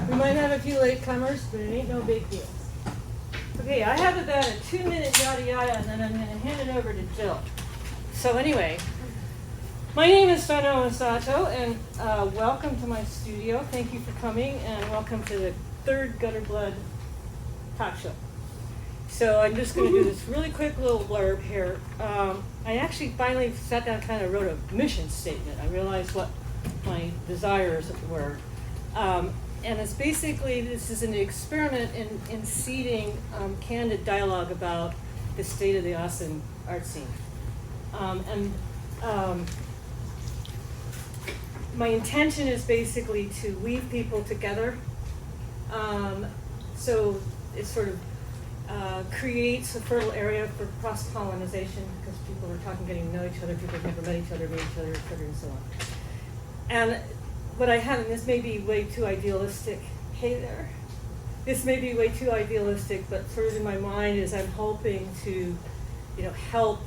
We might have a few latecomers, but it ain't no big deal. Okay, I have about a 2-minute yada yada, and then I'm going to hand it over to Jill. So anyway, my name is Sono Osato, and welcome to my studio. Thank you for coming, and welcome to the third Gutterblood talk show. So I'm just going to do this really quick little blurb here. I actually finally sat down and kind of wrote a mission statement. I realized what my desires were. And it's basically, this is an experiment in seeding candid dialogue about the state of the Austin art scene. My intention is basically to weave people together. So it sort of creates a fertile area for cross-pollinization, because people are talking, getting to know each other, people have never met each other, and so on. And what I have, and this may be way too idealistic, hey there. This may be way too idealistic, but sort of in my mind is I'm hoping to, help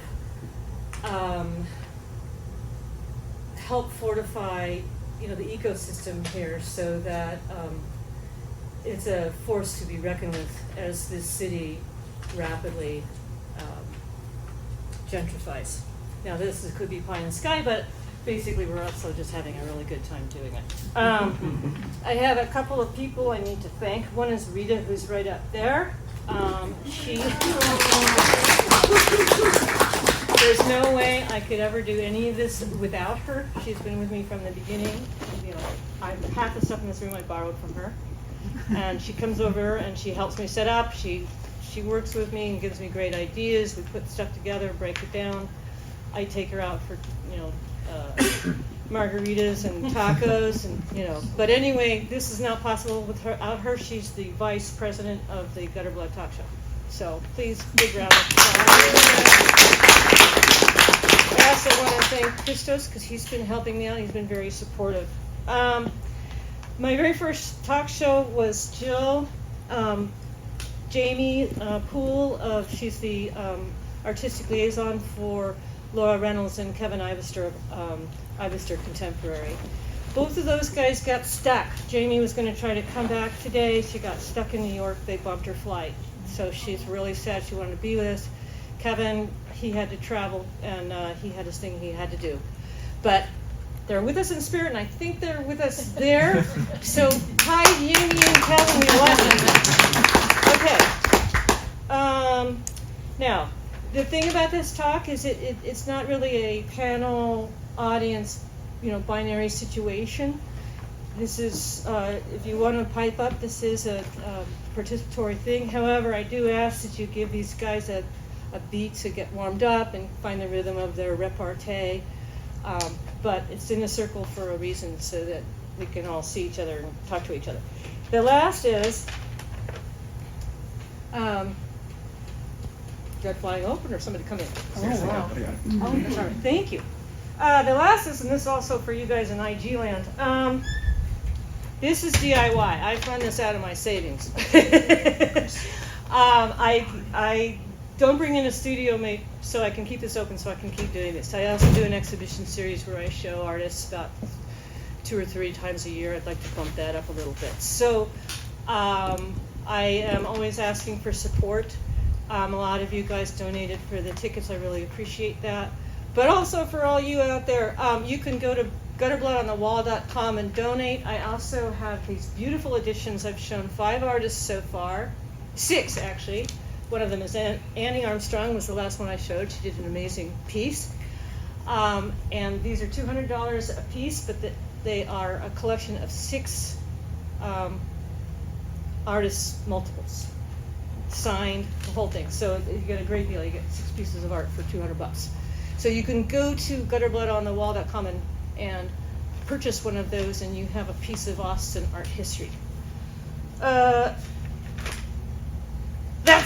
fortify, the ecosystem here, so that it's a force to be reckoned with as this city rapidly gentrifies. Now this could be pie in the sky, but basically we're also just having a really good time doing it. I have a couple of people I need to thank. One is Rita, who's right up there. There's no way I could ever do any of this without her. She's been with me from the beginning. Half the stuff in this room I borrowed from her. And she comes over and she helps me set up. She works with me and gives me great ideas. We put stuff together, break it down. I take her out for, margaritas and tacos, and But anyway, this is not possible without her. She's the vice president of the Gutterblood talk show. So please, big round of applause. I also want to thank Christos, because he's been helping me out. He's been very supportive. My very first talk show was Jill, Jamie Poole, she's the artistic liaison for Laura Reynolds and Kevin Ivester of Ivester Contemporary. Both of those guys got stuck. Jamie was going to try to come back today. She got stuck in New York. They bumped her flight. So she's really sad she wanted to be with us. Kevin, he had to travel, and he had his thing he had to do. But they're with us in spirit, and I think they're with us there. So, hi, Ying and Kevin, we love you. Okay. Now, the thing about this talk is it's not really a panel audience, binary situation. This is, if you want to pipe up, this is a participatory thing. However, I do ask that you give these guys a beat to get warmed up and find the rhythm of their repartee. But it's in a circle for a reason, so that we can all see each other and talk to each other. The last is, Dread flying open, or somebody come in? Oh, wow. Oh, sorry. Thank you. The last is, and this is also for you guys in IG land. This is DIY. I fund this out of my savings. I don't bring in a studio mate so I can keep this open, so I can keep doing this. I also do an exhibition series where I show artists about 2 or 3 times a year. I'd like to bump that up a little bit. So I am always asking for support. A lot of you guys donated for the tickets. I really appreciate that. But also for all you out there, you can go to gutterbloodonthewall.com and donate. I also have these beautiful editions. I've shown 5 artists so far, 6 actually. One of them is Annie Armstrong, was the last one I showed. She did an amazing piece. And these are $200 a piece, but they are a collection of 6 artists' multiples, signed, the whole thing. So you get a great deal. You get 6 pieces of art for $200. So you can go to gutterbloodonthewall.com and purchase one of those, and you have a piece of Austin art history. That's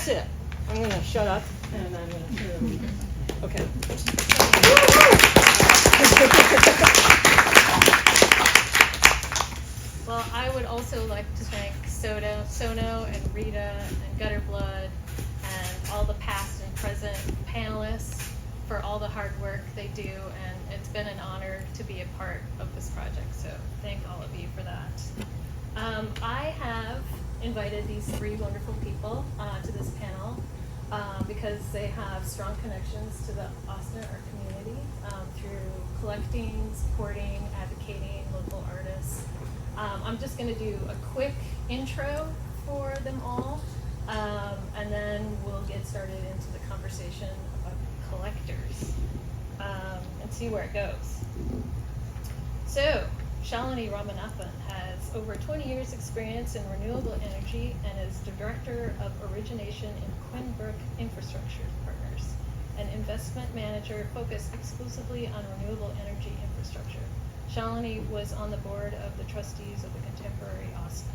it. I'm going to shut up, and I'm going to shut up. Okay. Well, I would also like to thank Sono and Rita and Gutterblood and all the past and present panelists for all the hard work they do, and it's been an honor to be a part of this project, so thank all of you for that. I have invited these three wonderful people to this panel because they have strong connections to the Austin art community through collecting, supporting, advocating local artists. I'm just going to do a quick intro for them all, and then we'll get started into the conversation about collectors and see where it goes. So, Shalini Ramanathan has over 20 years experience in renewable energy and is the Director of Origination in Quinbrook Infrastructure Partners, an investment manager focused exclusively on renewable energy infrastructure. Shalini was on the board of the trustees of the Contemporary Austin.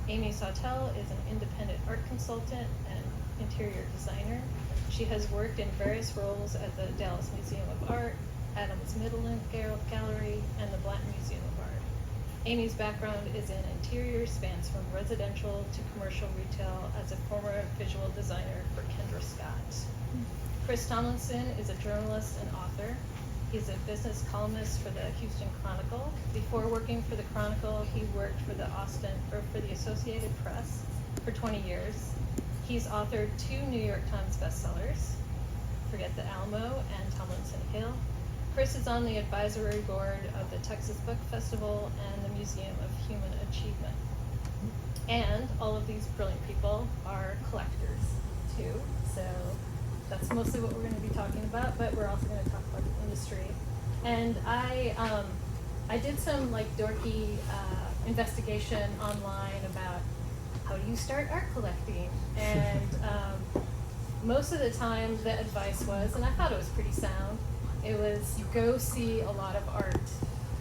Amy Sawtelle is an independent art consultant and interior designer. She has worked in various roles at the Dallas Museum of Art, Adams Midland Gallery, and the Blanton Museum of Art. Amy's background is in interior, spans from residential to commercial retail as a former visual designer for Kendra Scott. Chris Tomlinson is a journalist and author. He's a business columnist for the Houston Chronicle. Before working for the Chronicle, he worked for the Associated Press for 20 years. He's authored 2 New York Times bestsellers, Forget the Alamo and Tomlinson Hill. Chris is on the advisory board of the Texas Book Festival and the Museum of Human Achievement. And all of these brilliant people are collectors too, so that's mostly what we're going to be talking about, but we're also going to talk about the industry. And I did some like dorky investigation online about how do you start art collecting, and most of the time the advice was, and I thought it was pretty sound, it was go see a lot of art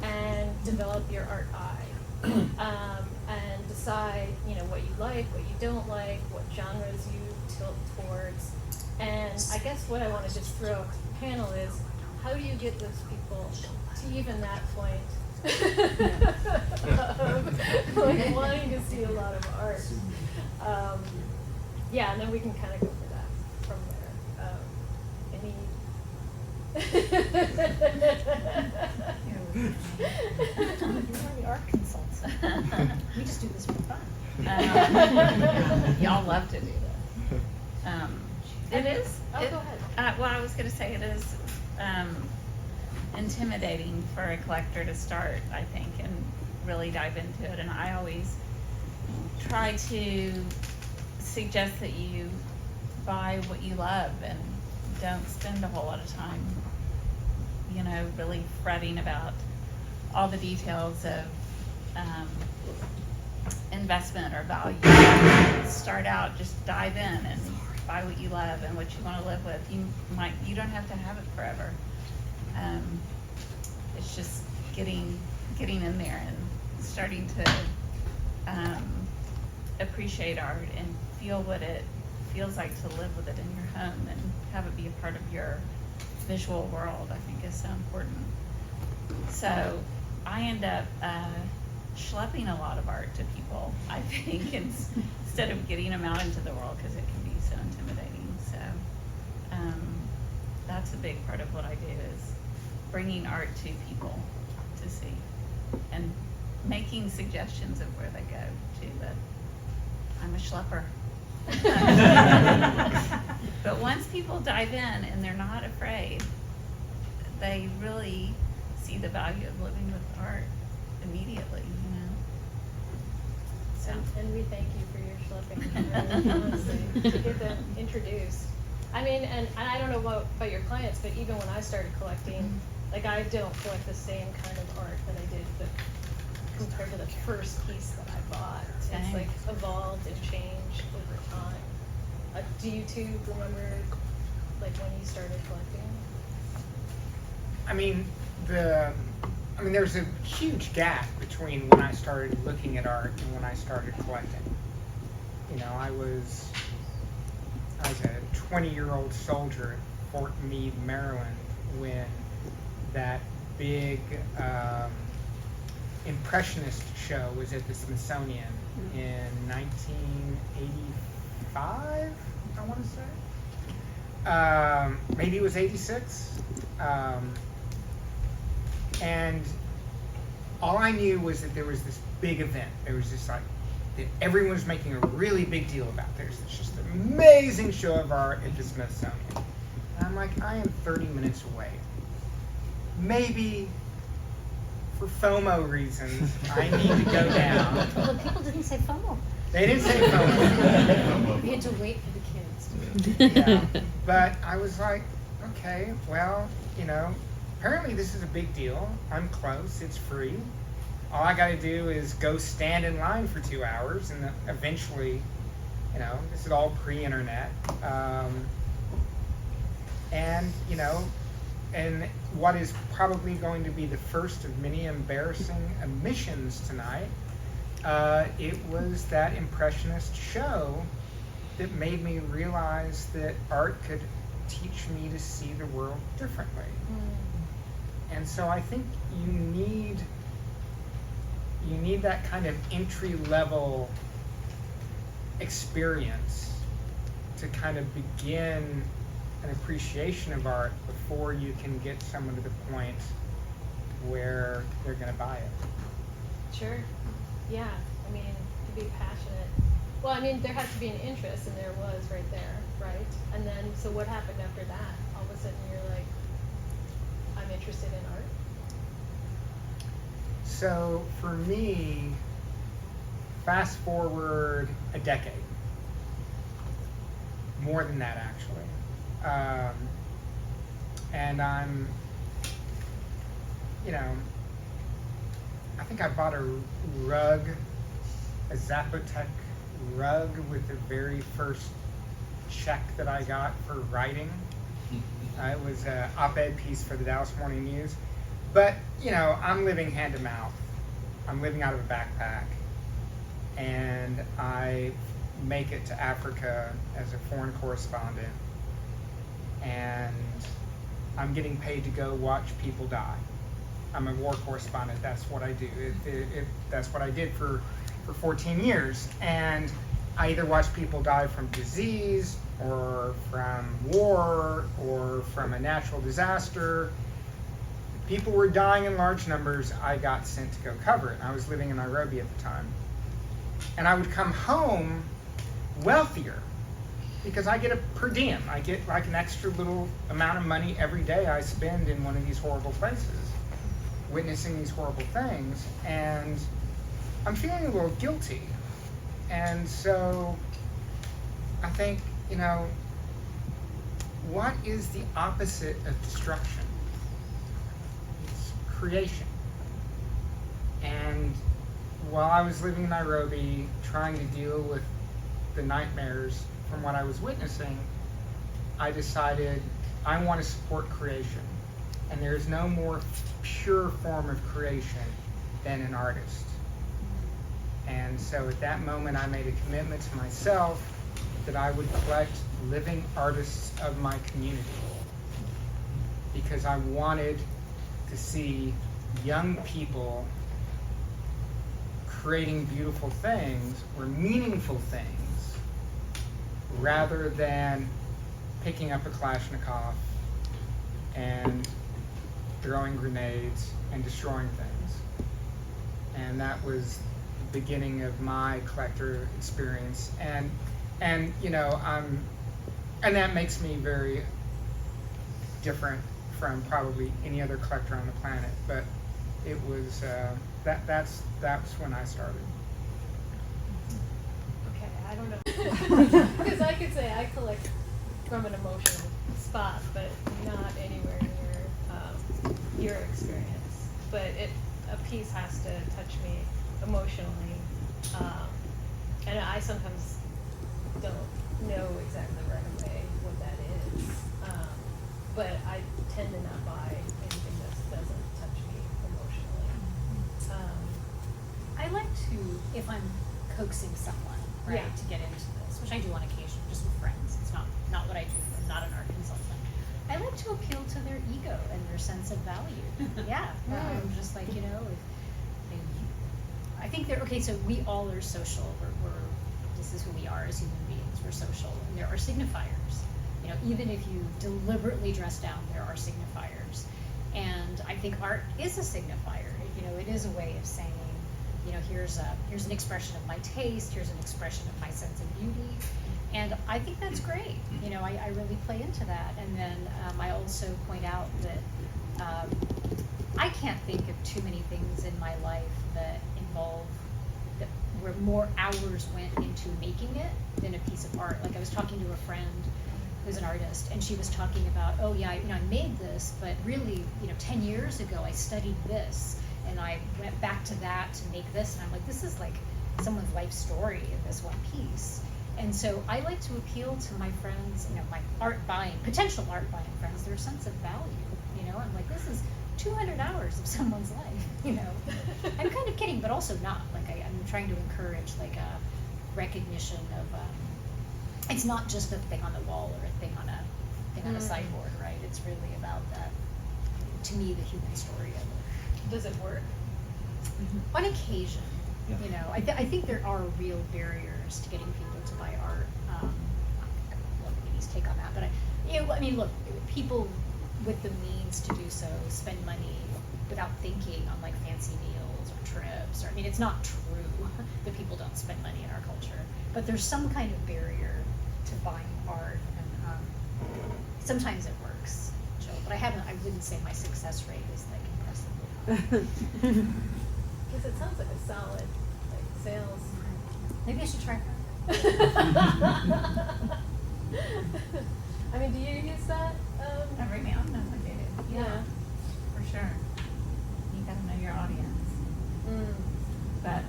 and develop your art eye, and decide, you know, what you like, what you don't like, what genres you tilt towards. And I guess what I want to just throw to the panel is, how do you get those people to even that point of like wanting to see a lot of art? Yeah, and then we can kind of go for that from there. You're the art consultant. We just do this for fun. Y'all love to do this. It is. Oh, go ahead. Well, I was going to say it is intimidating for a collector to start, I think, and really dive into it. And I always try to suggest that you buy what you love and don't spend a whole lot of time, you know, really fretting about all the details of investment or value. Start out, just dive in and buy what you love and what you want to live with. You don't have to have it forever. It's just getting in there and starting to appreciate art and feel what it feels like to live with it in your home and have it be a part of your visual world, I think is so important. So I end up schlepping a lot of art to people, I think, instead of getting them out into the world, because it can be so intimidating. So that's a big part of what I do, is bringing art to people to see and making suggestions of where they go to, but I'm a schlepper. But once people dive in and they're not afraid, they really see the value of living with art immediately, you know. So. And we thank you for your schlepping, honestly, to get them introduced. I mean, and I don't know about your clients, but even when I started collecting, like, I don't collect the same kind of art that I did, but compared to the first piece that I bought, it's like evolved and changed over time. Do you two remember, like, when you started collecting? I mean, there's a huge gap between when I started looking at art and when I started collecting. You know, I was a 20-year-old soldier at Fort Meade, Maryland, when that big Impressionist show was at the Smithsonian in 1985, I want to say. Maybe it was 86. And all I knew was that there was this big event. There was this like, that everyone was making a really big deal about. There's just an amazing show of art at the Smithsonian. And I'm like, I am 30 minutes away. Maybe for FOMO reasons, I need to go down. Well, people didn't say FOMO. They didn't say FOMO. We had to wait for the kids. Yeah. But I was like, okay, well, you know, apparently this is a big deal. I'm close, it's free. All I gotta do is go stand in line for 2 hours, and eventually, you know, this is all pre-internet. And, you know, and what is probably going to be the first of many embarrassing omissions tonight, it was that Impressionist show that made me realize that art could teach me to see the world differently. And so I think you need that kind of entry-level experience to kind of begin an appreciation of art before you can get someone to the point where they're going to buy it. Sure. Yeah. I mean, to be passionate. Well, I mean, there has to be an interest, and there was right there, right? And then, so what happened after that? All of a sudden, you're like, I'm interested in art. So for me, fast forward a decade. More than that, actually. And I'm, you know, I think I bought a rug, a Zapotec rug with the very first check that I got for writing. It was an op-ed piece for the Dallas Morning News. But, you know, I'm living hand to mouth. I'm living out of a backpack. And I make it to Africa as a foreign correspondent. And I'm getting paid to go watch people die. I'm a war correspondent. That's what I do. That's what I did for 14 years. And I either watch people die from disease or from war or from a natural disaster. People were dying in large numbers. I got sent to go cover it. I was living in Nairobi at the time. And I would come home wealthier because I get a per diem. I get like an extra little amount of money every day I spend in one of these horrible places, witnessing these horrible things. And I'm feeling a little guilty. And so I think, you know, what is the opposite of destruction? It's creation. And while I was living in Nairobi, trying to deal with the nightmares from what I was witnessing, I decided I want to support creation. And there is no more pure form of creation than an artist. And so at that moment, I made a commitment to myself that I would collect living artists of my community, because I wanted to see young people creating beautiful things or meaningful things rather than picking up a Kalashnikov and throwing grenades and destroying things. And that was the beginning of my collector experience. And you know, and that makes me very different from probably any other collector on the planet. But it was that's when I started. Okay, I don't know. Because I could say I collect from an emotional spot, but not anywhere near your experience. But a piece has to touch me emotionally. And I sometimes don't know exactly right away what that is. But I tend to not buy anything that doesn't touch me emotionally. I like to, if I'm coaxing someone, right, Yeah. to get into this, which I do on occasion, just with friends. It's not what I do. I'm not an art consultant. I like to appeal to their ego and their sense of value. Yeah. I'm just like, you know, I think they're, okay, so we all are social. This is who we are as human beings. We're social. And there are signifiers. You know, even if you deliberately dress down, there are signifiers. And I think art is a signifier. You know, it is a way of saying, you know, here's an expression of my taste, here's an expression of my sense of beauty. And I think that's great. You know, I really play into that. And then I also point out that I can't think of too many things in my life that involve, that where more hours went into making it than a piece of art. Like I was talking to a friend who's an artist, and she was talking about, oh yeah, you know, I made this, but really, you know, 10 years ago I studied this, and I went back to that to make this, and I'm like, this is like someone's life story in this one piece. And so I like to appeal to my friends, you know, my potential art buying friends, their sense of value. You know, I'm like, this is 200 hours of someone's life, you know. I'm kind of kidding, but also not. Like I'm trying to encourage like a recognition of, it's not just a thing on the wall or a thing on a sideboard, right? It's really about that, to me, the human story of it. Does it work? On occasion, you know, I think there are real barriers to getting people to buy art. I love Amy's take on that, but I mean, look, people with the means to do so spend money without thinking on like fancy meals or trips. Or I mean, it's not true that people don't spend money in our culture, but there's some kind of barrier to buying art, and sometimes it works, Jill. But I wouldn't say my success rate is like impressively high. Because it sounds like a solid like sales. Maybe I should try. I mean, do you use that? Every now and then I do. Yeah. For sure. You gotta know your audience. But,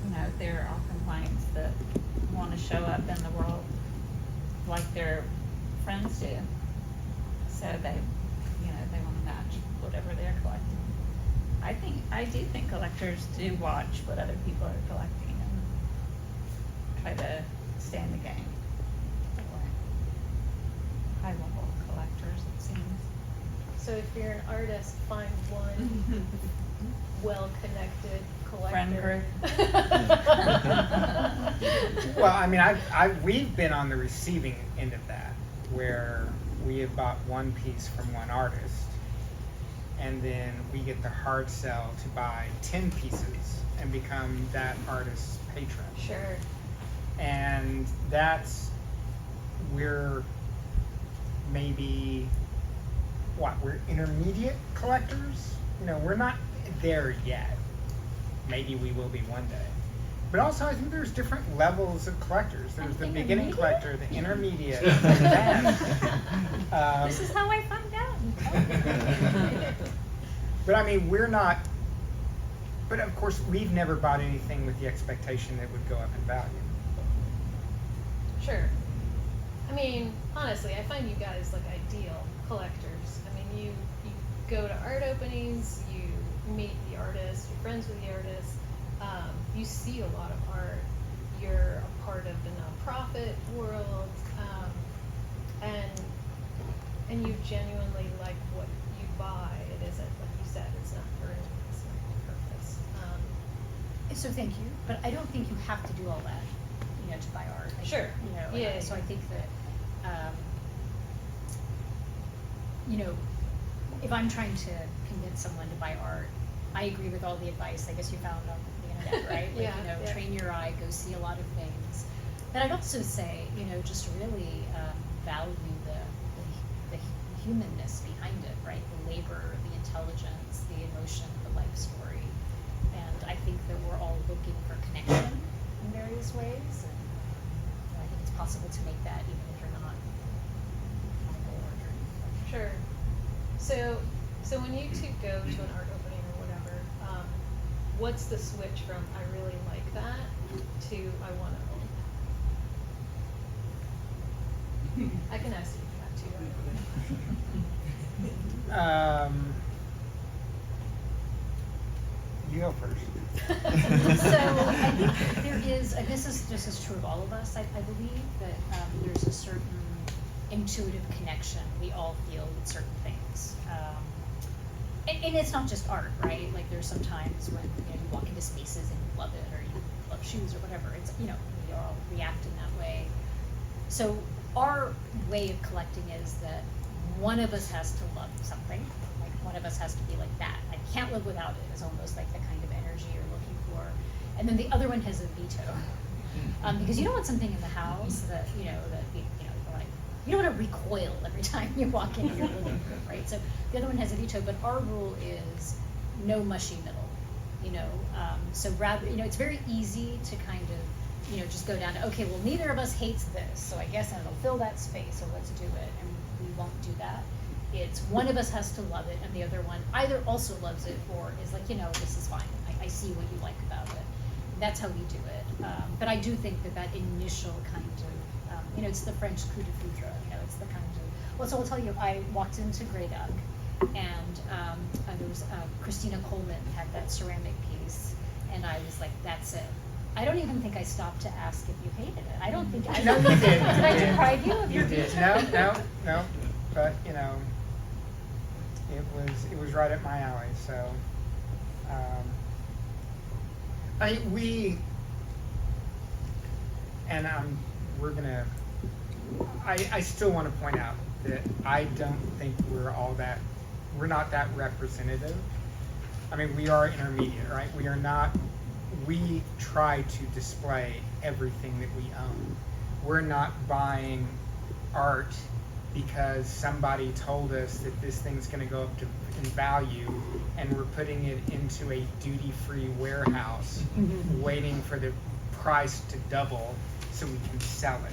you know, there are often clients that want to show up in the world like their friends do. So they, you know, they want to match whatever they're collecting. I do think collectors do watch what other people are collecting and try to stay in the game. High level collectors, it seems. So if you're an artist, find one well-connected collector. Friend group. Well, I mean, we've been on the receiving end of that, where we have bought one piece from one artist, and then we get the hard sell to buy 10 pieces and become that artist's patron. Sure. And we're maybe, we're intermediate collectors? You know, we're not there yet. Maybe we will be one day. But also, I think there's different levels of collectors. There's the beginning collector, the intermediate, and then. This is how I find out. But I mean, we're not. But of course, we've never bought anything with the expectation that it would go up in value. Sure. I mean, honestly, I find you guys like ideal collectors. I mean, you go to art openings, you meet the artist, you're friends with the artist, you see a lot of art, you're a part of the nonprofit world, and you genuinely like what you buy. It isn't, like you said, it's not for any purpose. So thank you, but I don't think you have to do all that, you know, to buy art. Sure. You know, Yeah. so I think that, you know, if I'm trying to convince someone to buy art, I agree with all the advice I guess you found on the internet, right? Like, Yeah, you know, yeah. train your eye, go see a lot of things. But I'd also say, you know, just really value the humanness behind it, right? The labor, the intelligence, the emotion, the life story. And I think that we're all looking for connection in various ways. And I think it's possible to make that even if you're not on a board or anything. Sure. So when you two go to an art opening or whatever, what's the switch from I really like that to I want to own that? I can ask you that too. You go first. So I think there is, and this is just as true of all of us, I believe, that there's a certain intuitive connection we all feel with certain things. And it's not just art, right? Like there's some times when you walk into spaces and you love it, or you love shoes or whatever. It's, we all react in that way. So our way of collecting is that one of us has to love something, like one of us has to be like that. I can't live without it is almost like the kind of energy you're looking for. And then the other one has a veto. Because you don't want something in the house that, you know, you don't want to recoil every time you walk into your living room, right? So the other one has a veto, but our rule is no mushy middle, you know? So rather, you know, it's very easy to kind of, you know, just go down to, okay, well, neither of us hates this, so I guess it'll fill that space, so let's do it, and we won't do that. It's one of us has to love it, and the other one either also loves it or is like, you know, this is fine. I see what you like about it. That's how we do it. But I do think that initial kind of, you know, it's the French coup de foudre, you know, it's the kind of, well, so I'll tell you, I walked into Grey Duck, and there was, Christina Coleman had that ceramic piece, and I was like, that's it. I don't even think I stopped to ask if you hated it. I don't think, No, you did. Did I deprive you of your did. veto? No, but, you know, it was right up my alley, so, we're gonna, I still want to point out that I don't think we're not that representative. I mean, we are intermediate, right? We try to display everything that we own. We're not buying art because somebody told us that this thing's gonna go up in value, and we're putting it into a duty-free warehouse, waiting for the price to double so we can sell it.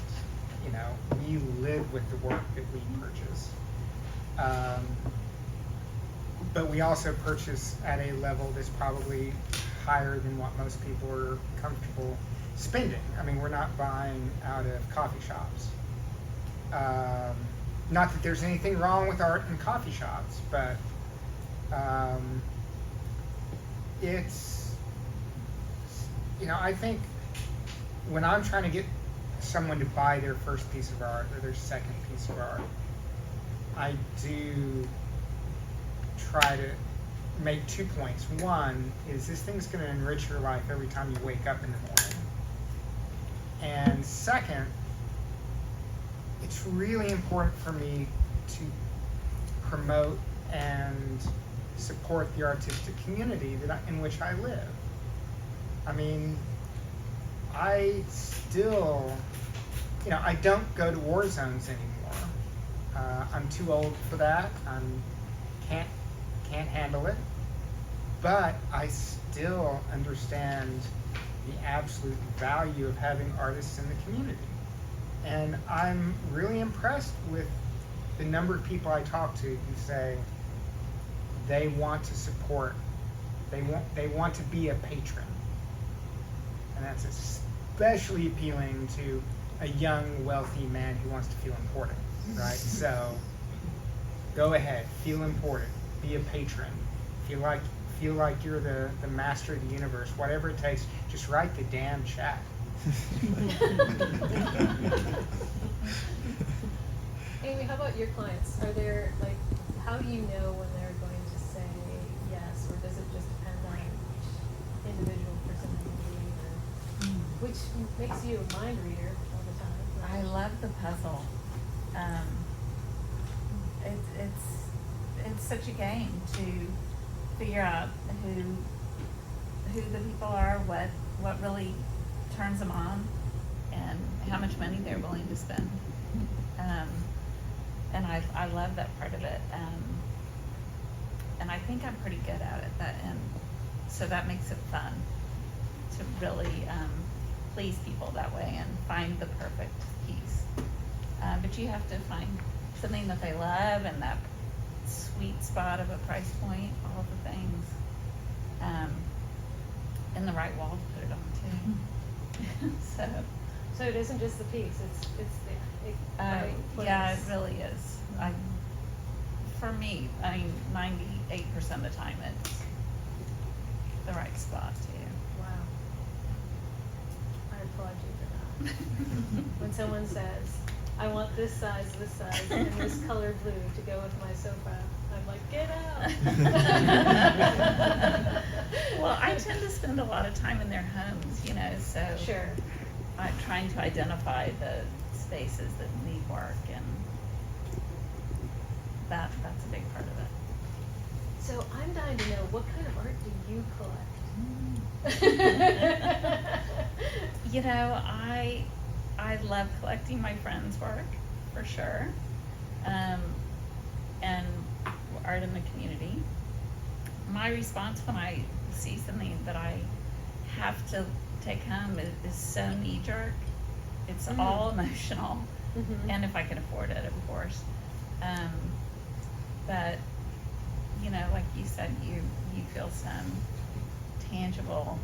You know, we live with the work that we purchase. But we also purchase at a level that's probably higher than what most people are comfortable spending. I mean, we're not buying out of coffee shops. Not that there's anything wrong with art in coffee shops, but it's, you know, I think when I'm trying to get someone to buy their first piece of art or their second piece of art, I do try to make 2 points. One is this thing's going to enrich your life every time you wake up in the morning. And second, it's really important for me to promote and support the artistic community in which I live. I mean, I still, you know, I don't go to war zones anymore. I'm too old for that. Can't handle it. But I still understand the absolute value of having artists in the community. And I'm really impressed with the number of people I talk to who say they want to support, they want to be a patron. And that's especially appealing to a young, wealthy man who wants to feel important, right? So go ahead, feel important, be a patron, feel like you're the master of the universe, whatever it takes, just write the damn check. Amy, how about your clients? Are there, like, how do you know when they're going to say yes, or does it just depend on each individual personality, or which makes you a mind reader all the time? I love the puzzle. It's such a game to figure out who the people are, what really turns them on, and how much money they're willing to spend. And I love that part of it. And I think I'm pretty good at it. So that makes it fun to really please people that way and find the perfect piece. But you have to find something that they love and that sweet spot of a price point, all of the things, and the right wall to put it on too. So it isn't just the piece; it's the right place. Yeah, it really is. For me, I mean, 98% of the time it's the right spot too. Wow. I applaud you for that. When someone says, I want this size, and this color blue to go with my sofa, I'm like, get out. Well, I tend to spend a lot of time in their homes, you know, so Sure. I'm trying to identify the spaces that need work, and that's a big part of it. So I'm dying to know, what kind of art do you collect? You know, I love collecting my friends' work, for sure, and art in the community. My response when I see something that I have to take home is so knee-jerk. It's all emotional, and if I can afford it, of course. But, you know, like you said, you feel some tangible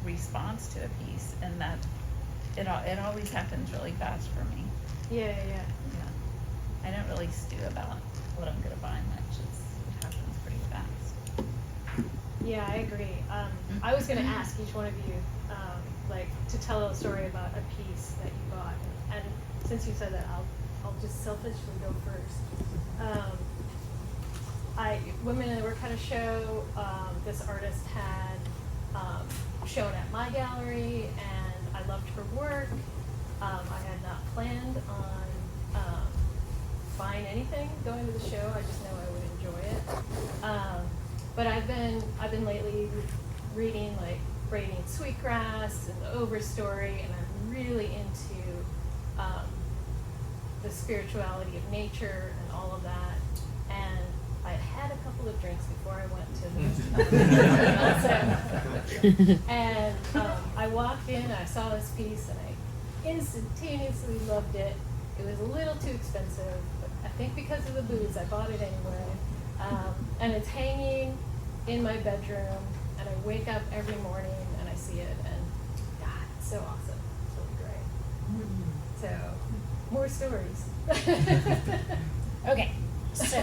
response to a piece, and that it always happens really fast for me. Yeah. I don't really stew about what I'm gonna buy much. It happens pretty fast. Yeah, I agree. I was going to ask each one of you, like, to tell a story about a piece that you bought, and since you said that, I'll just selfishly go first. Women in the Work had a show. This artist had shown at my gallery, and I loved her work. I had not planned on buying anything going to the show. I just know I would enjoy it. But I've been lately reading like Braiding Sweetgrass and the Overstory, and I'm really into the spirituality of nature and all of that. And I had a couple of drinks before I went to the and I walked in, I saw this piece, and I instantaneously loved it. It was a little too expensive, but I think because of the booze, I bought it anyway. And it's hanging in my bedroom, and I wake up every morning and I see it, and God, it's so awesome. It's really great. So, more stories. Okay, so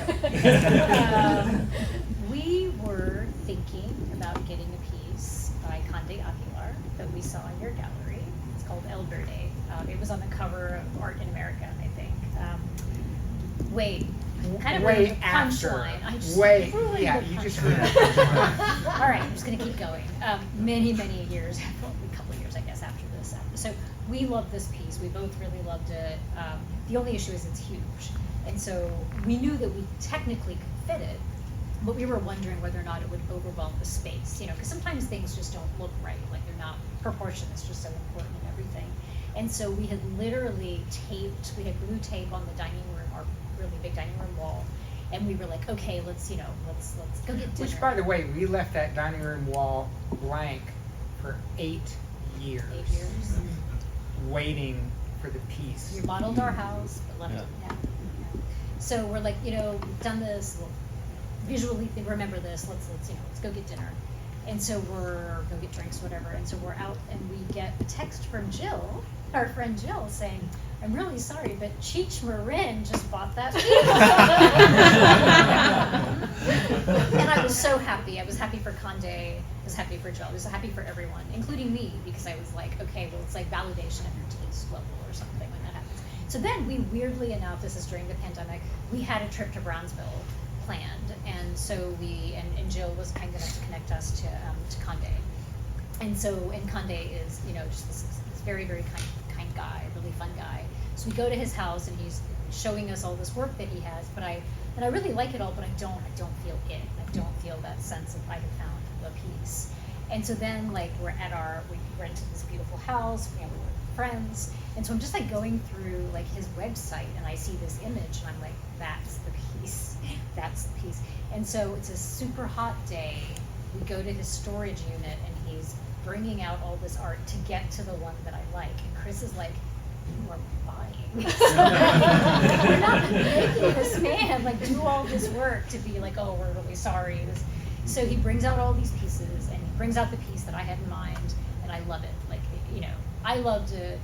we were thinking about getting a piece by Conde Aguilar that we saw in your gallery. It's called El Verde. It was on the cover of Art in America, I think. Wait, kind of Way a after. punchline. You just heard that. All right, I'm just going to keep going. Many years, well, a couple of years, I guess, after this. So we loved this piece. We both really loved it. The only issue is it's huge. And so we knew that we technically could fit it, but we were wondering whether or not it would overwhelm the space, you know, because sometimes things just don't look right, like they're not proportioned. It's just so important and everything. And so we had literally we had blue tape on the dining room, our really big dining room wall, and we were like, okay, let's go get dinner. Which, by the way, we left that dining room wall blank for 8 years. 8 years. Waiting for the piece. We modeled our house, but left it. Yeah. So we're like, we've done this. We'll visually remember this. Let's go get dinner. And so we're go get drinks, whatever. And so we're out, and we get a text from Jill, our friend Jill, saying, "I'm really sorry, but Cheech Marin just bought that piece." And I was so happy. I was happy for Conde. I was happy for Jill. I was happy for everyone, including me, because I was like, okay, well, it's like validation of your taste level or something when that happens. So then we, weirdly enough, this is during the pandemic, we had a trip to Brownsville planned, and so and Jill was kind enough to connect us to Conde. And Conde is, just this very, very kind guy, really fun guy. So we go to his house, and he's showing us all this work that he has, but I really like it all, but I don't feel it. I don't feel that sense of I have found the piece. And so then, like, we rented this beautiful house, we were friends, and so I'm just like going through like his website, and I see this image, and I'm like, that's the piece. And so it's a super hot day. We go to his storage unit, and he's bringing out all this art to get to the one that I like. And Chris is like, "You are buying." We're not making this man like do all this work to be like, "Oh, we're really sorry." So he brings out all these pieces, and he brings out the piece that I had in mind, and I love it. Like, I loved it.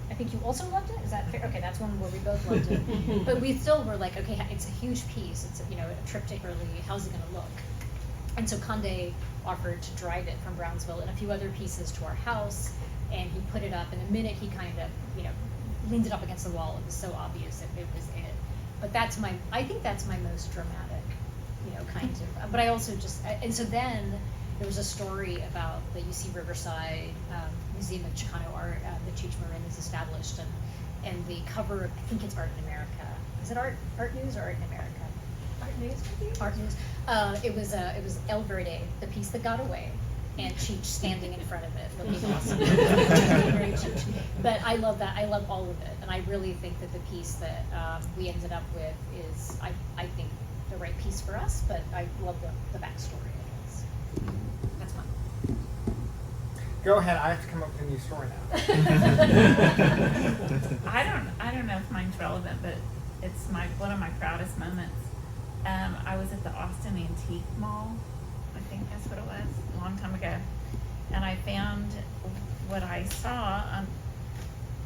I think you also loved it? Is that fair? Okay, that's one where we both loved it. But we still were like, okay, it's a huge piece. It's a trip to Italy. How's it going to look? And so Conde offered to drive it from Brownsville and a few other pieces to our house, and he put it up. And the minute he kind of, leaned it up against the wall, it was so obvious it was it. But I think that's my most dramatic, kind of. But I also and so then there was a story about the UC Riverside Museum of Chicano Art that Cheech Marin has established, and the cover of, I think it's Art in America, because was it Art News or Art in America? Art news, maybe? Art News. It was El Verde, the piece that got away, and Cheech standing in front of it, looking awesome. Very Cheech. But I love that. I love all of it, and I really think that the piece that we ended up with is, I think, the right piece for us. But I love the backstory. I guess that's fun. Go ahead. I have to come up with a new story now. I don't know if mine's relevant, but it's one of my proudest moments. I was at the Austin Antique Mall, I think that's what it was, a long time ago, and I found what I saw on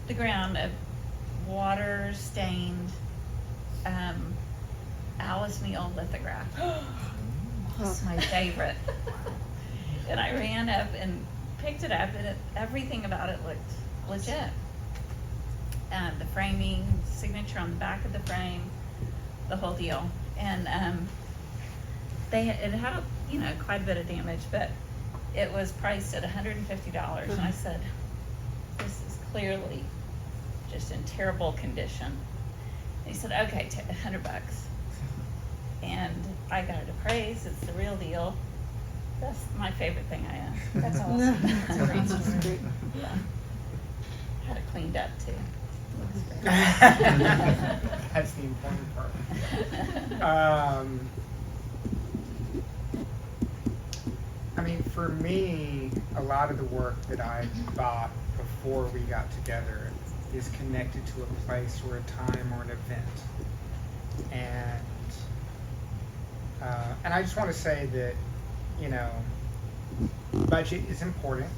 the ground, a water-stained Alice Neal lithograph. It's my favorite. And I ran up and picked it up, and everything about it looked legit. The framing, signature on the back of the frame, the whole deal. And it had quite a bit of damage, but it was priced at $150. And I said, this is clearly just in terrible condition. And he said, okay, $100. And I got it appraised. It's the real deal. That's my favorite thing I own. That's awesome. That's a great story. Yeah. Had it cleaned up too. Looks great. That's the important part. I mean, for me, a lot of the work that I bought before we got together is connected to a place or a time or an event. And I just want to say that, budget is important.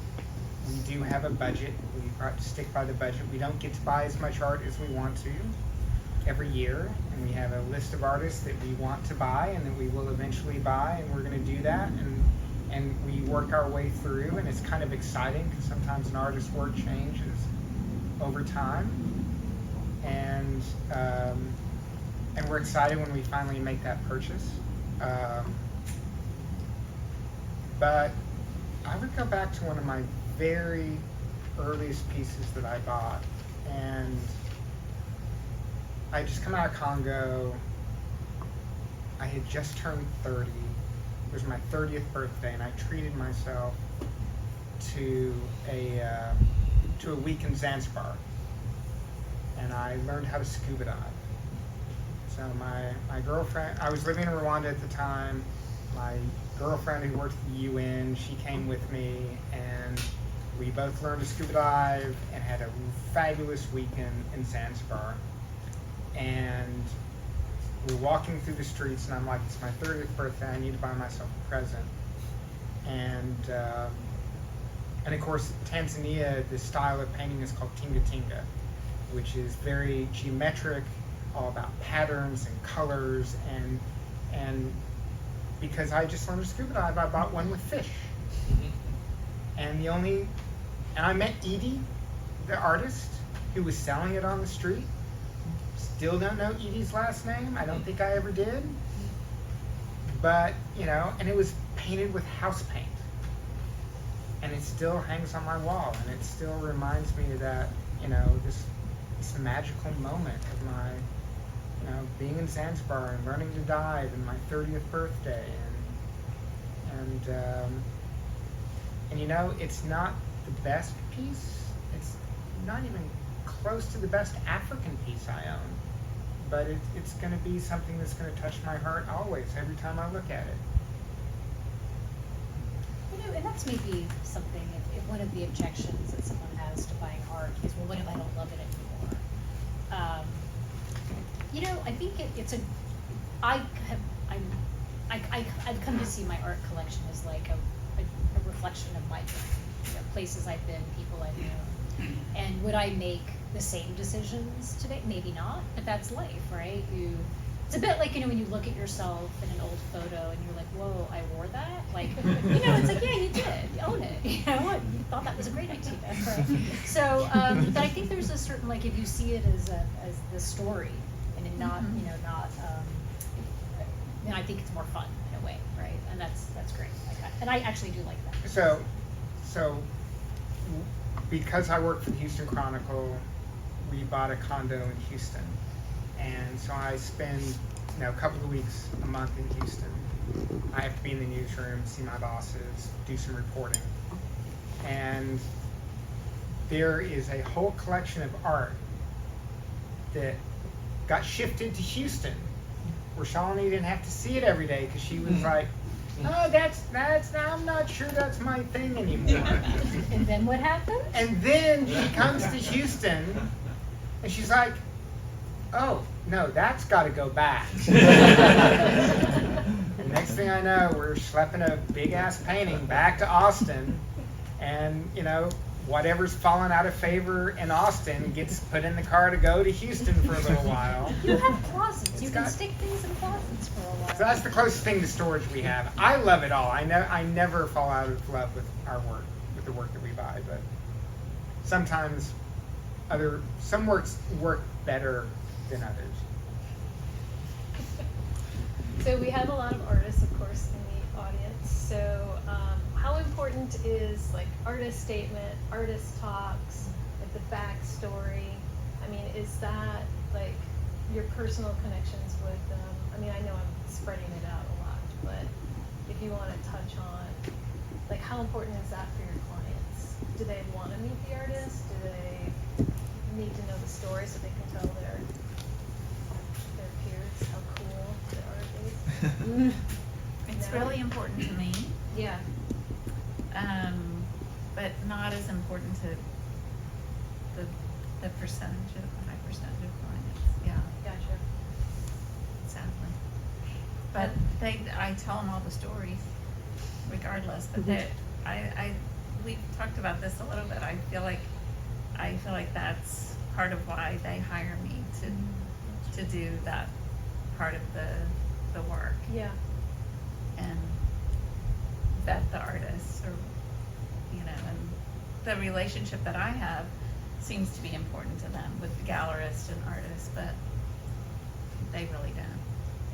We do have a budget. We try to stick by the budget. We don't get to buy as much art as we want to every year, and we have a list of artists that we want to buy and that we will eventually buy, and we're going to do that, and we work our way through, and it's kind of exciting because sometimes an artist's work changes over time, and we're excited when we finally make that purchase. But I would go back to one of my very earliest pieces that I bought, and I had just come out of Congo. I had just turned 30. It was my 30th birthday, and I treated myself to a week in Zanzibar, and I learned how to scuba dive. So my girlfriend, I was living in Rwanda at the time. My girlfriend who worked at the UN, she came with me, and we both learned to scuba dive and had a fabulous weekend in Zanzibar. And we're walking through the streets, and I'm like, it's my 30th birthday, I need to buy myself a present. And of course, Tanzania, the style of painting is called tinga tinga, which is very geometric, all about patterns and colors, and because I just learned to scuba dive, I bought one with fish. And I met Edie, the artist, who was selling it on the street. Still don't know Edie's last name. I don't think I ever did. But, and it was painted with house paint. And it still hangs on my wall, and it still reminds me of that, this magical moment of my, being in Zanzibar and learning to dive and my 30th birthday, and it's not the best piece. It's not even close to the best African piece I own, but it's going to be something that's going to touch my heart always, every time I look at it. And that's maybe something, if one of the objections that someone has to buying art is, well, what if I don't love it anymore? I think I've come to see my art collection as like a reflection of my journey, places I've been, people I've known. And would I make the same decisions today? Maybe not, but that's life, right? It's a bit like, when you look at yourself in an old photo and you're like, whoa, I wore that? Like, it's like, yeah, you did. You own it. You thought that was a great idea. Right? So, but I think there's a certain, like, if you see it as the story and it not, then I think it's more fun in a way, right? And that's great. And I actually do like that. So because I work for the Houston Chronicle, we bought a condo in Houston. And so I spend, a couple of weeks a month in Houston. I have to be in the newsroom, see my bosses, do some reporting. And there is a whole collection of art that got shifted to Houston, where Shalini didn't have to see it every day because she was like, "Oh, that's I'm not sure that's my thing anymore." And then what happened? And then she comes to Houston, and she's like, "Oh no, that's got to go back." And next thing I know, we're schlepping a big ass painting back to Austin, and whatever's fallen out of favor in Austin gets put in the car to go to Houston for a little while. You have closets. It's You can stick things in closets for a while. So that's the closest thing to storage we have. I love it all. I never fall out of love with our work, with the work that we buy, but sometimes some works work better than others. So we have a lot of artists, of course, in the audience. So how important is like artist statement, artist talks, like the backstory? I mean, is that like your personal connections with them? I mean, I know I'm spreading it out a lot, but if you want to touch on, like, how important is that for your clients? Do they want to meet the artist? Do they need to know the story so they can tell their peers how cool the art is? It's No. really important to me, Yeah. but not as important to the percentage of high percentage of clients. Yeah, Gotcha. sadly. But I tell them all the stories, regardless. But we've talked about this a little bit. I feel like that's part of why they hire me to do that part of the work Yeah. and vet the artists, or and the relationship that I have seems to be important to them with the gallerist and artist, but they really don't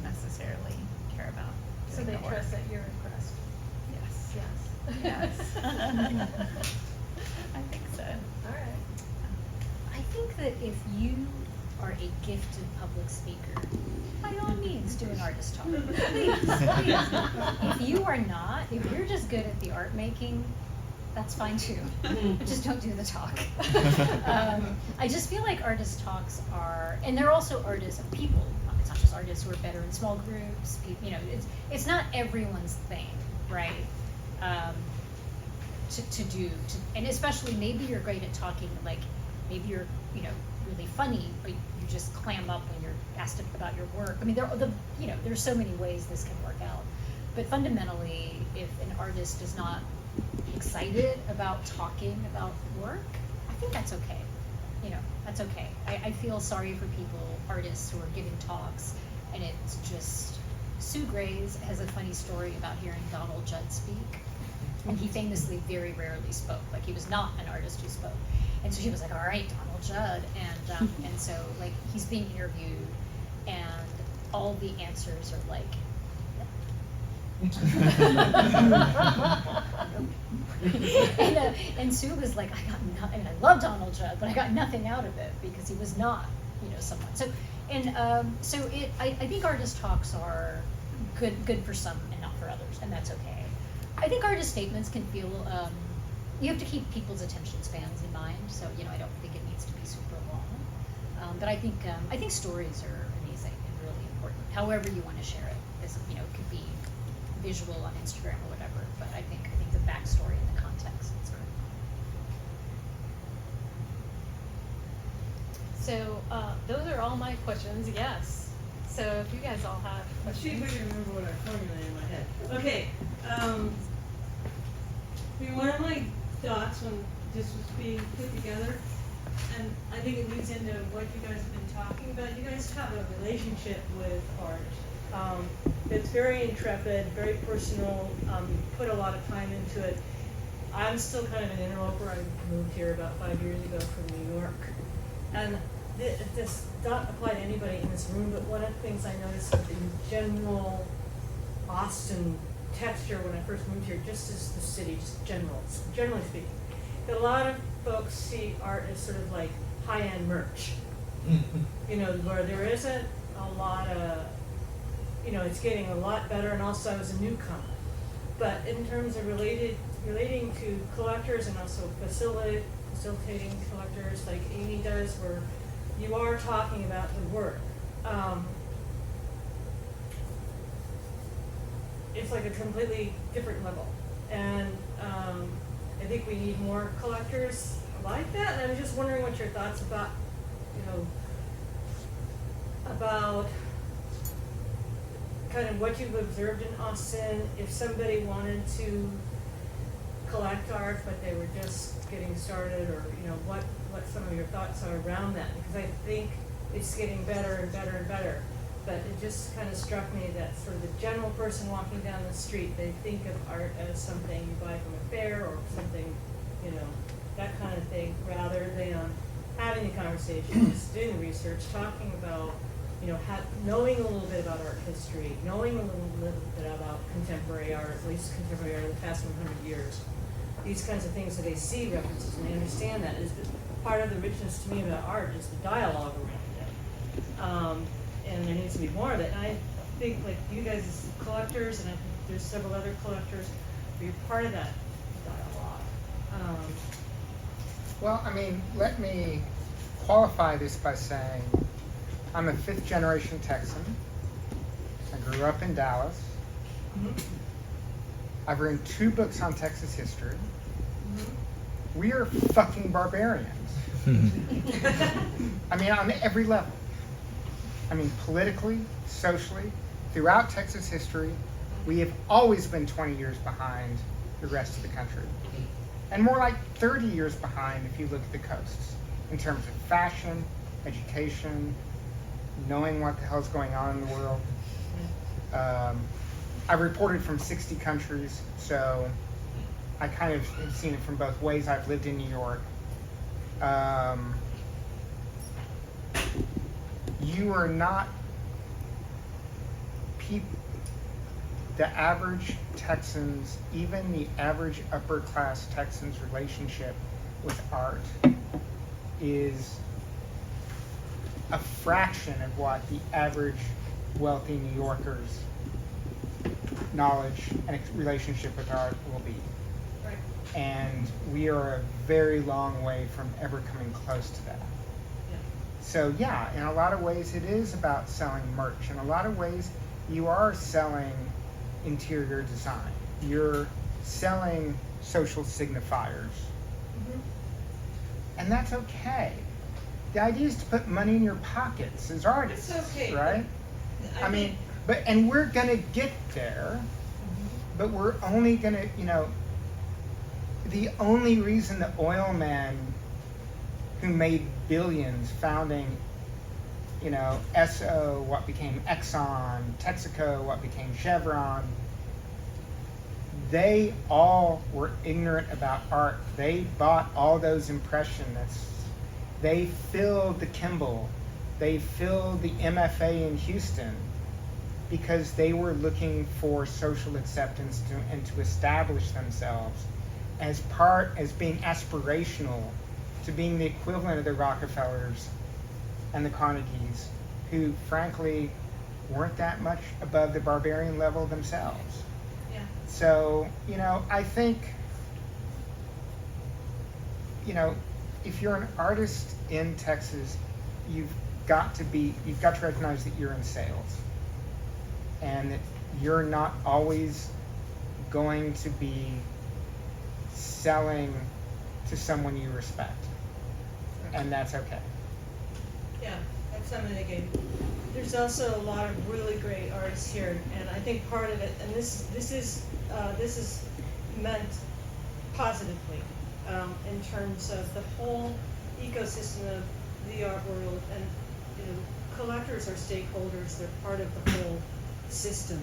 necessarily care about So doing they the work. trust that you're impressed. Yes. Yes. Yes. I think so. All right. I think that if you are a gifted public speaker, by all means do an artist talk. Please. If you are not, if you're just good at the art making, that's fine too. Just don't do the talk. I just feel like artist talks are, and they're also artists and people. It's not just artists who are better in small groups. It's not everyone's thing, right? And especially maybe you're great at talking, like maybe you're really funny, but you just clam up when you're asked about your work. I mean, there's so many ways this can work out. But fundamentally, if an artist is not excited about talking about work, I think that's okay. That's okay. I feel sorry for artists who are giving talks, and it's just, Sue Grays has a funny story about hearing Donald Judd speak, and he famously very rarely spoke. Like, he was not an artist who spoke. And so she was like, all right, Donald Judd. And so, like, he's being interviewed, and all the answers are like, and Sue was like, I got nothing. I love Donald Judd, but I got nothing out of it because he was not, someone. So, I think artist talks are good for some and not for others, and that's okay. I think artist statements can feel, you have to keep people's attention spans in mind. So, I don't think it needs to be super long. But I think stories are amazing and really important. However you want to share it, it could be visual on Instagram or whatever. But I think the backstory and the context is good. So those are all my questions. Yes. So if you guys all have Let's see if questions. I can remember what I formulated in my head. Okay. One of my thoughts when this was being put together, and I think it leads into what you guys have been talking about. You guys have a relationship with art. It's very intrepid, very personal. You put a lot of time into it. I'm still kind of an interloper. I moved here about 5 years ago from New York, and this does not apply to anybody in this room. But one of the things I noticed in general Austin texture when I first moved here, just as the city, just generally speaking, that a lot of folks see art as sort of like high-end merch. You know, where there isn't a lot of, you know, it's getting a lot better, and also I was a newcomer. But in terms of relating to collectors and also facilitating collectors like Amy does, where you are talking about the work. It's like a completely different level. And I think we need more collectors like that. And I was just wondering what your thoughts about, you know, about kind of what you've observed in Austin, if somebody wanted to collect art but they were just getting started, or you know, what some of your thoughts are around that, because I think it's getting better and better and better. But it just kind of struck me that sort of the general person walking down the street, they think of art as something you buy from a fair or something, you know, that kind of thing, rather than having the conversations, doing the research, talking about, you know, knowing a little bit about art history, knowing a little bit about contemporary art, at least contemporary art of the past 100 years. These kinds of things, that they see references and they understand that. Is part of the richness to me about art is the dialogue around it. And there needs to be more of it. And I think, like, you guys as collectors, and I think there's several other collectors, where you're part of that dialogue. Well, I mean, let me qualify this by saying I'm a 5th generation Texan. I grew up in Dallas. I've written 2 books on Texas history. We are fucking barbarians. I mean, on every level. I mean, politically, socially, throughout Texas history, we have always been 20 years behind the rest of the country. And more like 30 years behind if you look at the coasts, in terms of fashion, education, knowing what the hell's going on in the world. I've reported from 60 countries, so I kind of have seen it from both ways. I've lived in New York. You are not the average Texans, even the average upper class Texans' relationship with art is a fraction of what the average wealthy New Yorker's knowledge and relationship with art will be. Right. And we are a very long way from ever coming close to that. Yeah. So yeah, in a lot of ways it is about selling merch. In a lot of ways you are selling interior design. You're selling social signifiers. And that's okay. The idea is to put money in your pockets as artists, It's okay. right? I mean, and we're gonna get there, but we're only gonna, you know, the only reason the oil man who made billions founding, you know, Esso, what became Exxon, Texaco, what became Chevron, they all were ignorant about art. They bought all those impressionists. They filled the Kimball. They filled the MFA in Houston because they were looking for social acceptance and to establish themselves as being aspirational to being the equivalent of the Rockefellers and the Carnegies, who frankly weren't that much above the barbarian level themselves. Yeah. So, you know, I think, you know, if you're an artist in Texas, you've got to recognize that you're in sales. And that you're not always going to be selling to someone you respect. And that's okay. Yeah, that's something that gave. There's also a lot of really great artists here, and I think part of it, and this is meant positively in terms of the whole ecosystem of the art world, and you know, collectors are stakeholders. They're part of the whole system,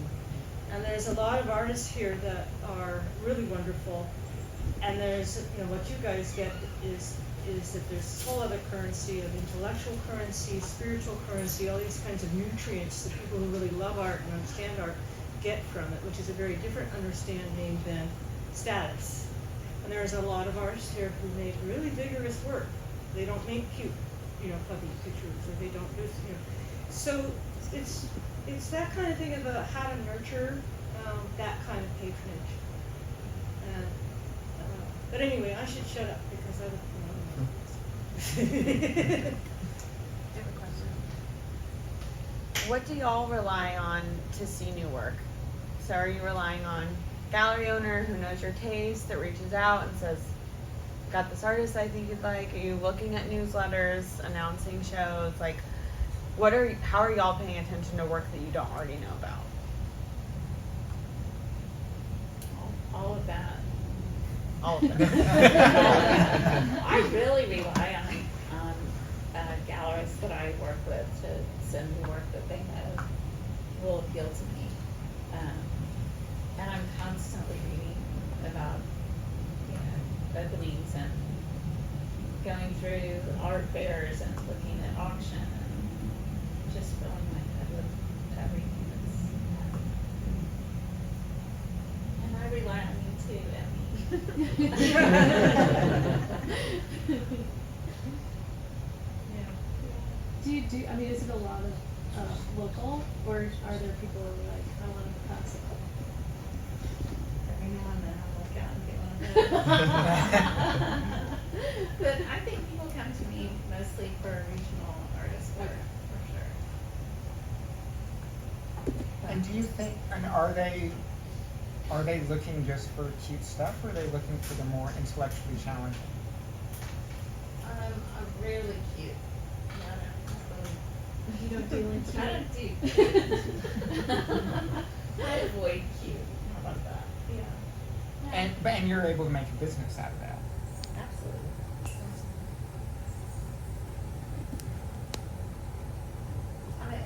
and there's a lot of artists here that are really wonderful. And there's, you know, what you guys get is that there's this whole other currency of intellectual currency, spiritual currency, all these kinds of nutrients that people who really love art and understand art get from it, which is a very different understanding than status. And there's a lot of artists here who make really vigorous work. They don't make cute. puppy pictures, or they don't, so it's that kind of thing about how to nurture that kind of patronage. But anyway, I should shut up because I don't know. I have a question. What do y'all rely on to see new work? So are you relying on gallery owner who knows your taste that reaches out and says, got this artist I think you'd like? Are you looking at newsletters, announcing shows? Like, how are y'all paying attention to work that you don't already know about? All of that. All of them. I really rely on gallerists that I work with to send me work that they know will appeal to me. And I'm constantly reading about, openings and going through art fairs and looking at auction and just filling my head with everything that's happening. And I rely on you too, Emmy. Is it a lot of local, or are there people who are like, I want to pass it? Every now and then I'll look out and get one of those. But I think people come to me mostly for regional artist work, for sure. And do you think, and are they looking just for cute stuff, or are they looking for the more intellectually challenging? I'm really cute. You don't deal in I don't do cute. I avoid cute. How about that? Yeah. And you're able to make a business out of that. Absolutely.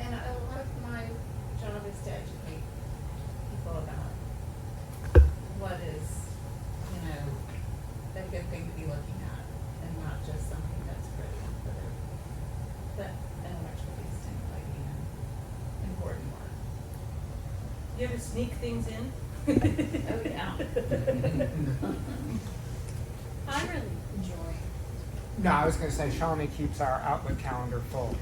And a lot of my job is to educate people about what is, a good thing to be looking at, and not just something that's pretty, but intellectually stimulating and important work. You ever sneak things in? Oh, yeah. I really enjoy. No, I was going to say Shalini keeps our Outlook calendar full.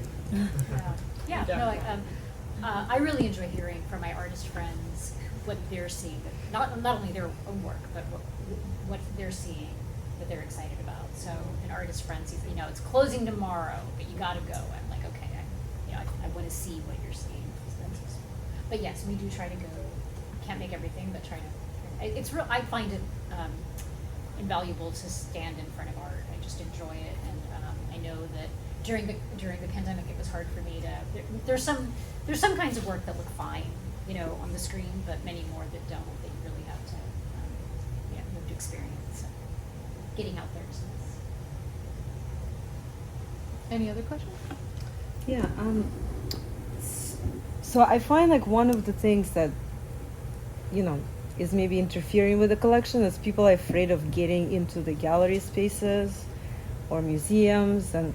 I really enjoy hearing from my artist friends what they're seeing, not only their own work, but what they're seeing that they're excited about. So an artist friend sees, it's closing tomorrow, but you gotta go. I'm like, okay, I want to see what you're seeing. But yes, we do try to go. Can't make everything, but try to. It's real. I find it invaluable to stand in front of art. I just enjoy it, and I know that during the pandemic, it was hard for me to. There's some kinds of work that look fine, on the screen, but many more that don't. That you really have to, lived experience. So getting out there is nice. Any other questions? Yeah. So I find like one of the things that, is maybe interfering with the collection is people are afraid of getting into the gallery spaces or museums. And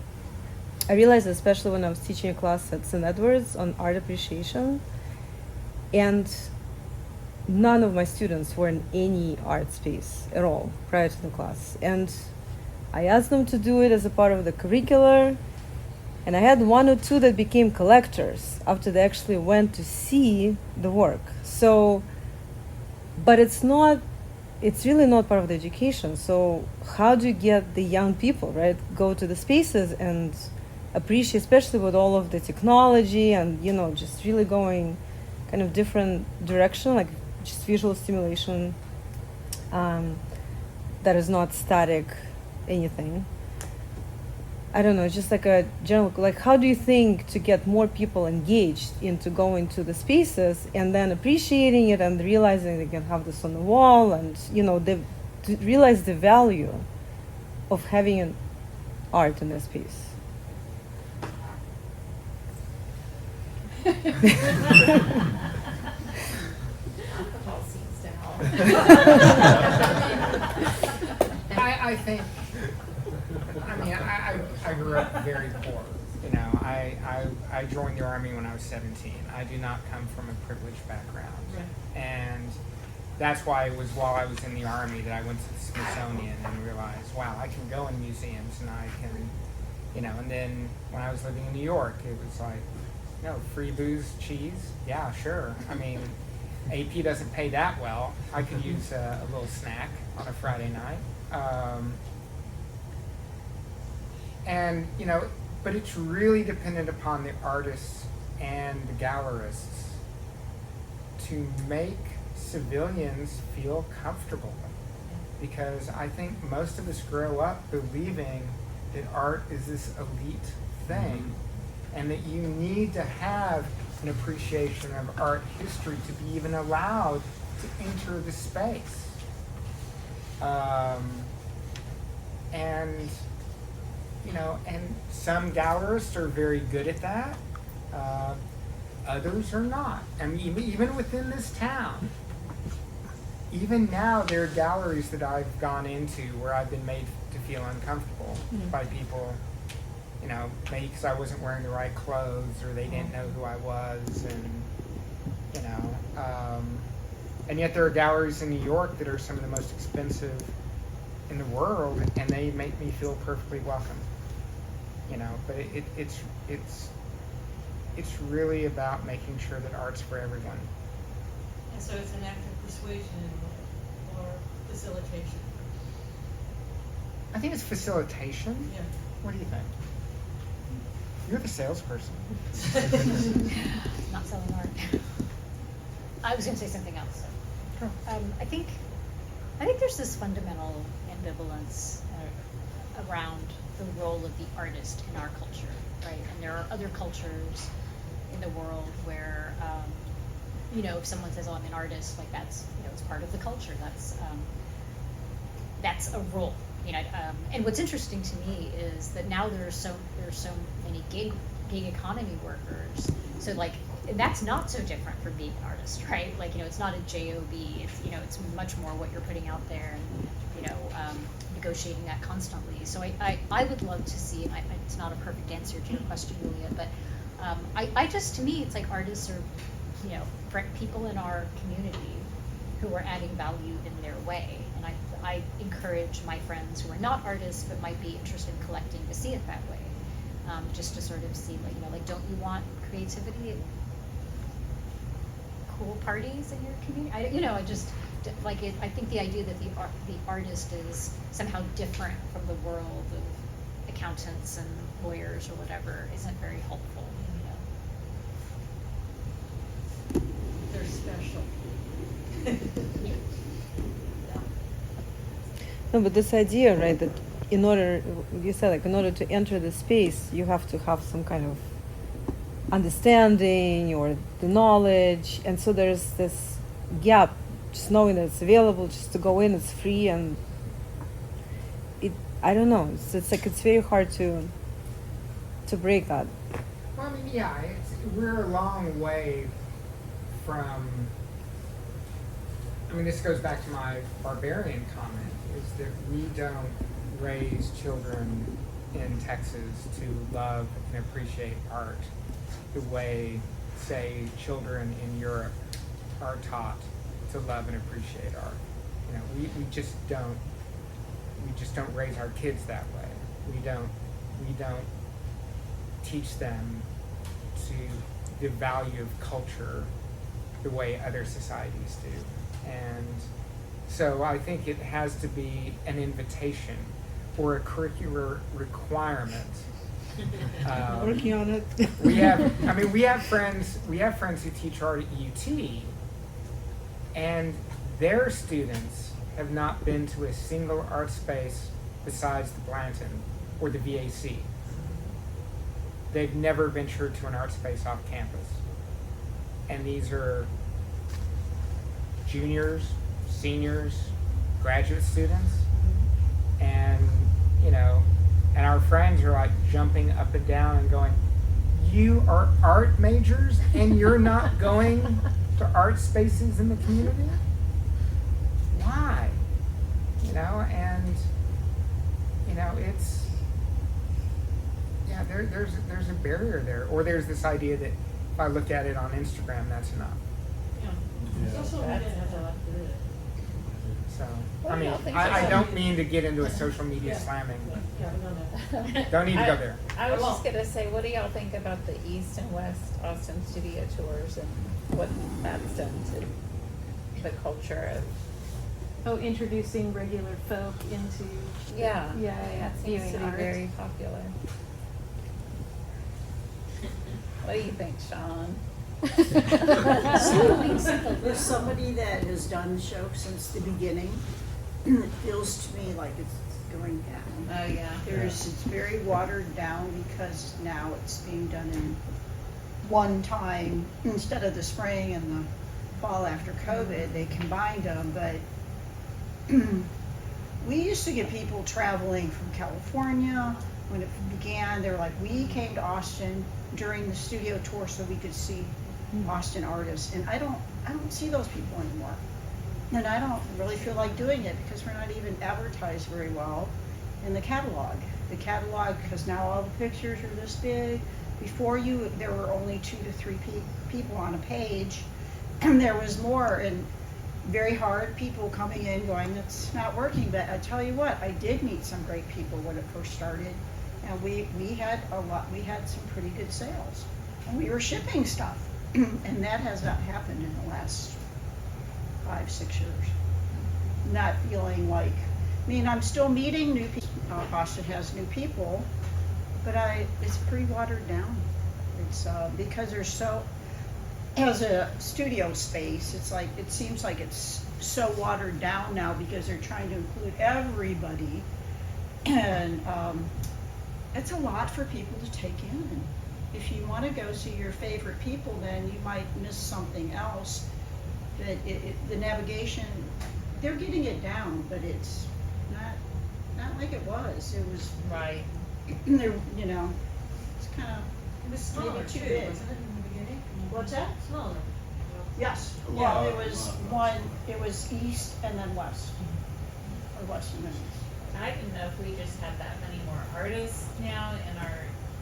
I realized, especially when I was teaching a class at St. Edward's on art appreciation, and none of my students were in any art space at all prior to the class. And I asked them to do it as a part of the curricular. And I had one or two that became collectors after they actually went to see the work. So, but it's really not part of the education. So how do you get the young people, right, go to the spaces and appreciate, especially with all of the technology and, just really going kind of different direction, like just visual stimulation that is not static anything. I don't know, just like a general, like how do you think to get more people engaged into going to the spaces and then appreciating it and realizing they can have this on the wall and, to realize the value of having an art in their space? Alcohol seems to help. I think, I grew up very poor. I joined the Army when I was 17. I do not come from a privileged background. Right. And that's why it was while I was in the Army that I went to the Smithsonian and realized, wow, I can go in museums and I can you know, and then when I was living in New York, it was like, no, free booze, cheese, yeah, sure. I mean, AP doesn't pay that well. I could use a little snack on a Friday night. And, you know, but it's really dependent upon the artists and the gallerists to make civilians feel comfortable. Because I think most of us grow up believing that art is this elite thing, and that you need to have an appreciation of art history to be even allowed to enter the space. And, you know, and some gallerists are very good at that. Others are not. I mean, even within this town, even now there are galleries that I've gone into where I've been made to feel uncomfortable by people, you know, maybe because I wasn't wearing the right clothes or they didn't know who I was, and, you know, and yet there are galleries in New York that are some of the most expensive in the world, and they make me feel perfectly welcome, you know. But it's really about making sure that art's for everyone. And so it's an act of persuasion or facilitation. I think it's facilitation. Yeah. What do you think? You're the salesperson. Not selling art. I was going to say something else. Sure. I think there's this fundamental ambivalence around the role of the artist in our culture, right? And there are other cultures in the world where, you know, if someone says, "Oh, I'm an artist," like that's, you know, it's part of the culture. That's a role, you know. And what's interesting to me is that now there's so many gig economy workers. So like, and that's not so different from being an artist, right? Like, you know, it's not a job. It's, you know, it's much more what you're putting out there, and, you know, negotiating that constantly. So I would love to see. It's not a perfect answer to your question, Julia, but I just, to me, it's like artists are, you know, people in our community who are adding value in their way. And I encourage my friends who are not artists but might be interested in collecting to see it that way. Just to sort of see, like, you know, like, don't you want creativity and cool parties in your community? You know, I just, like, I think the idea that the artist is somehow different from the world of accountants and lawyers or whatever isn't very helpful, you know. They're special. Yeah. No, but this idea, right, that in order, you said, like, in order to enter the space, you have to have some kind of understanding or the knowledge, and so there's this gap, just knowing that it's available, just to go in, it's free, and I don't know, it's like, it's very hard to break that. Well, I mean, yeah, we're a long way from, I mean, this goes back to my barbarian comment, is that we don't raise children in Texas to love and appreciate art the way, say, children in Europe are taught to love and appreciate art. You know, we just don't raise our kids that way. We don't teach them to the value of culture the way other societies do. And so I think it has to be an invitation or a curricular requirement. Working on it. we have friends who teach art at UT, and their students have not been to a single art space besides the Blanton or the VAC. They've never ventured to an art space off campus. And these are juniors, seniors, graduate students, and, you know, and our friends are like jumping up and down and going, "You are art majors and you're not going to art spaces in the community? Why?" You know, and, you know, it's, yeah, there's a barrier there. Or there's this idea that if I look at it on Instagram, that's enough. Yeah. It's also a way to have a lot to do it. So, What I do mean, y'all think I about- don't mean to get into a social media slamming, but don't need to go there. I was just gonna say, what do y'all think about the East and West Austin studio tours and what that's done to the culture of? Oh, introducing regular folk into. Yeah, Yeah, it seems viewing to be art. very popular. What do you think, Sean? As somebody that has done the show since the beginning, it feels to me like it's going down. Oh, yeah. It's very watered down because now it's being done in one time instead of the spring and the fall after COVID. They combined them, but we used to get people traveling from California. When it began, they were like, we came to Austin during the studio tour so we could see Austin artists, and I don't see those people anymore. And I don't really feel like doing it because we're not even advertised very well in the catalog. The catalog, because now all the pictures are this big. Before there were only 2 to 3 people on a page, and there was more, and very hard people coming in going, it's not working. But I tell you what, I did meet some great people when it first started, and we had some pretty good sales, and we were shipping stuff. And that has not happened in the last 5-6 years. Not feeling like, I'm still meeting new people. Austin has new people, but it's pretty watered down. It's because there's so, as a studio space, it seems like it's so watered down now because they're trying to include everybody, and it's a lot for people to take in. If you want to go see your favorite people, then you might miss something else. But the navigation, they're getting it down, but it's not like it was. It was Right. there, it's kind of It was smaller maybe too too, big. wasn't it, in the beginning? What's that? Smaller. Yes. Well, it was east and then west, or west and then east. I didn't know if we just had that many more artists now in our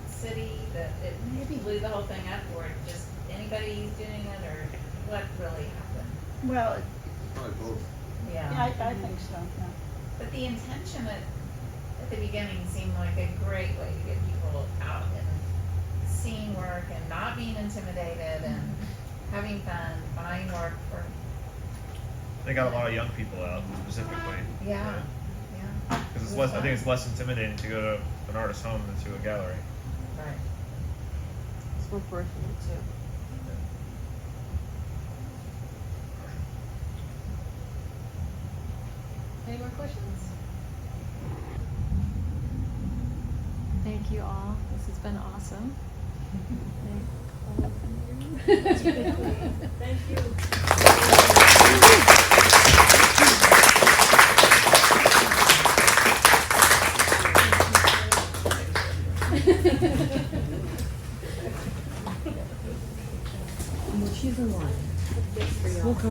city that it maybe blew the whole thing up, or just anybody's doing it, or what really happened? Well, Probably both. yeah, Yeah. I think so. Yeah. But the intention at the beginning seemed like a great way to get people out and seeing work and not being intimidated and having fun, buying work for. They got a lot of young people out specifically. Yeah. Yeah. Because I think it's less intimidating to go to an artist's home than to a gallery. Right. It's more personal too. Any more questions? Thank you all. This has been awesome. Thank you. She's in line. We'll come